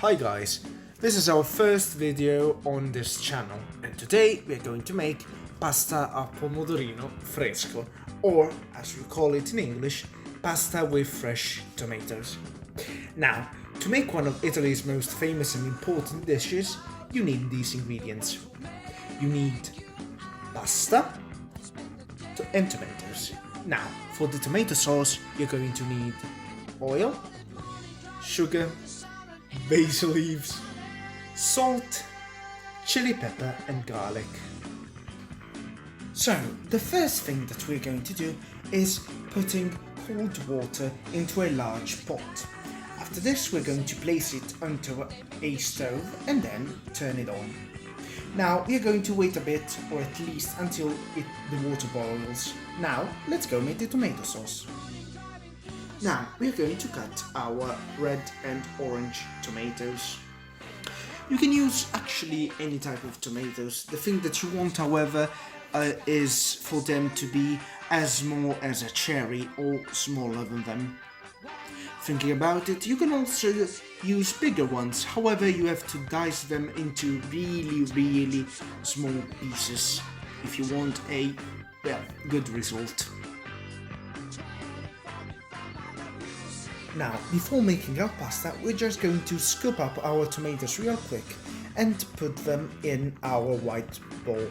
Hi guys, this is our first video on this channel and today we are going to make pasta a pomodorino fresco, or as we call it in English, pasta with fresh tomatoes. Now, to make one of Italy's most famous and important dishes, you need these ingredients. You need pasta and tomatoes. Now, for the tomato sauce, you're going to need oil, sugar, basil leaves, salt, chili pepper and garlic. So, the first thing that we're going to do is putting cold water into a large pot. After this, we're going to place it onto a stove and then turn it on. Now, we're going to wait a bit, or at least until the water boils. Now, let's go make the tomato sauce. Now, we're going to cut our red and orange tomatoes. You can use actually any type of tomatoes. The thing that you want, however, is for them to be as small as a cherry or smaller than them. Thinking about it, you can also use bigger ones, however you have to dice them into really small pieces if you want a, good result. Now, before making our pasta, we're just going to scoop up our tomatoes real quick and put them in our white bowl.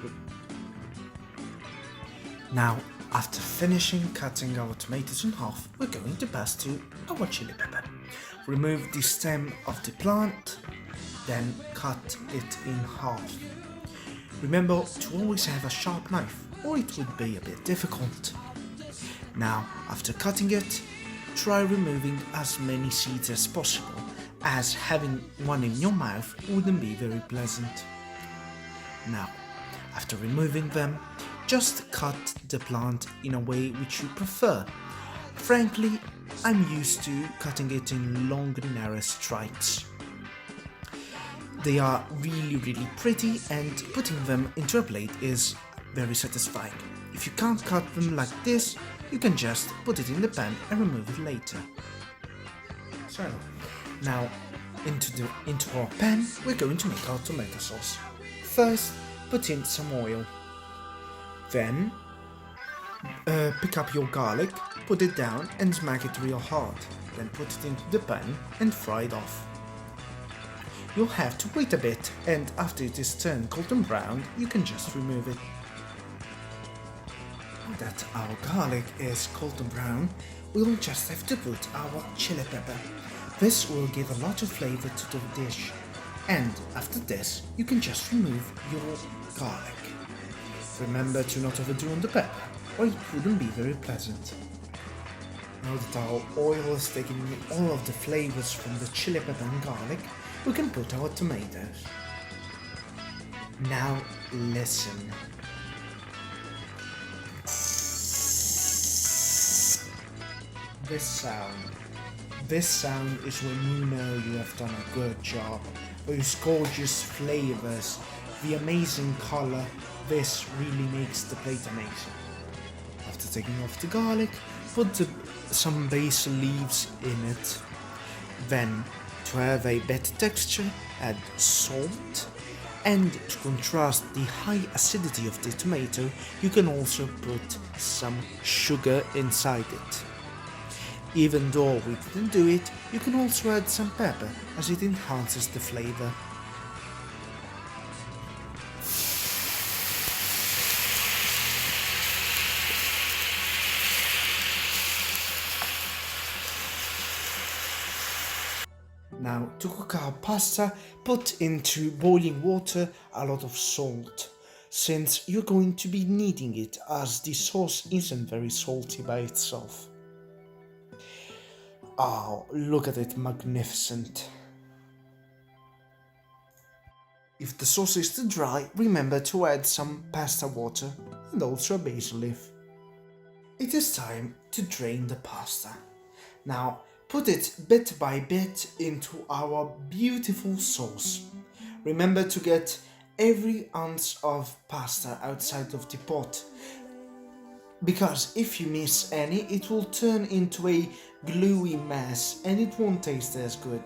Now, after finishing cutting our tomatoes in half, we're going to pass to our chili pepper. Remove the stem of the plant, then cut it in half. Remember to always have a sharp knife, or it would be a bit difficult. Now, after cutting it, try removing as many seeds as possible, as having one in your mouth wouldn't be very pleasant. Now, after removing them, just cut the plant in a way which you prefer. Frankly, I'm used to cutting it in long narrow stripes. They are really pretty, and putting them into a plate is very satisfying. If you can't cut them like this, you can just put it in the pan and remove it later. So, now into our pan we're going to make our tomato sauce. First, put in some oil. Then, pick up your garlic, put it down and smack it real hard. Then put it into the pan and fry it off. You'll have to wait a bit, and after it is turned golden brown, you can just remove it. Now that our garlic is golden brown, we'll just have to put our chili pepper. This will give a lot of flavor to the dish. And after this, you can just remove your garlic. Remember to not overdo on the pepper, or it wouldn't be very pleasant. Now that our oil has taken all of the flavors from the chili pepper and garlic, we can put our tomatoes. Now listen. This sound is when you know you have done a good job. Those gorgeous flavors, the amazing color, this really makes the plate amazing. After taking off the garlic, put some basil leaves in it. Then, to have a better texture, add salt. And to contrast the high acidity of the tomato, you can also put some sugar inside it. Even though we didn't do it, you can also add some pepper, as it enhances the flavor. Now, to cook our pasta, put into boiling water a lot of salt, since you're going to be needing it, as the sauce isn't very salty by itself. Oh, look at it, magnificent. If the sauce is too dry, remember to add some pasta water and also a basil leaf. It is time to drain the pasta. Now, put it bit by bit into our beautiful sauce. Remember to get every ounce of pasta outside of the pot, because if you miss any, it will turn into a gluey mess and it won't taste as good.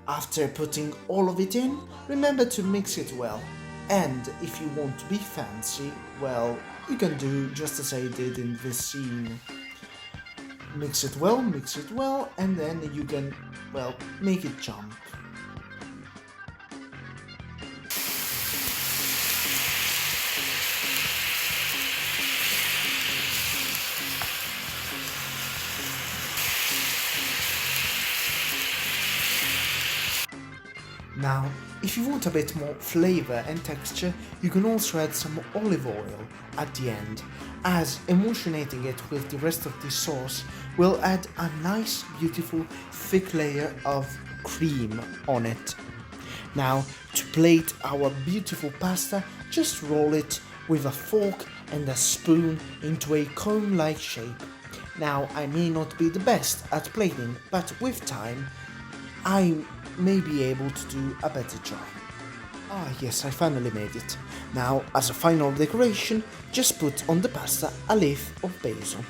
After putting all of it in, remember to mix it well. And if you want to be fancy, well, you can do just as I did in this scene. Mix it well, and then you can, well, make it jump. Now, if you want a bit more flavor and texture, you can also add some olive oil at the end, as emulsionating it with the rest of the sauce will add a nice, beautiful, thick layer of cream on it. Now, to plate our beautiful pasta, just roll it with a fork and a spoon into a cone-like shape. Now, I may not be the best at plating, but with time, I may be able to do a better job. Ah yes, I finally made it. Now, as a final decoration, just put on the pasta a leaf of basil.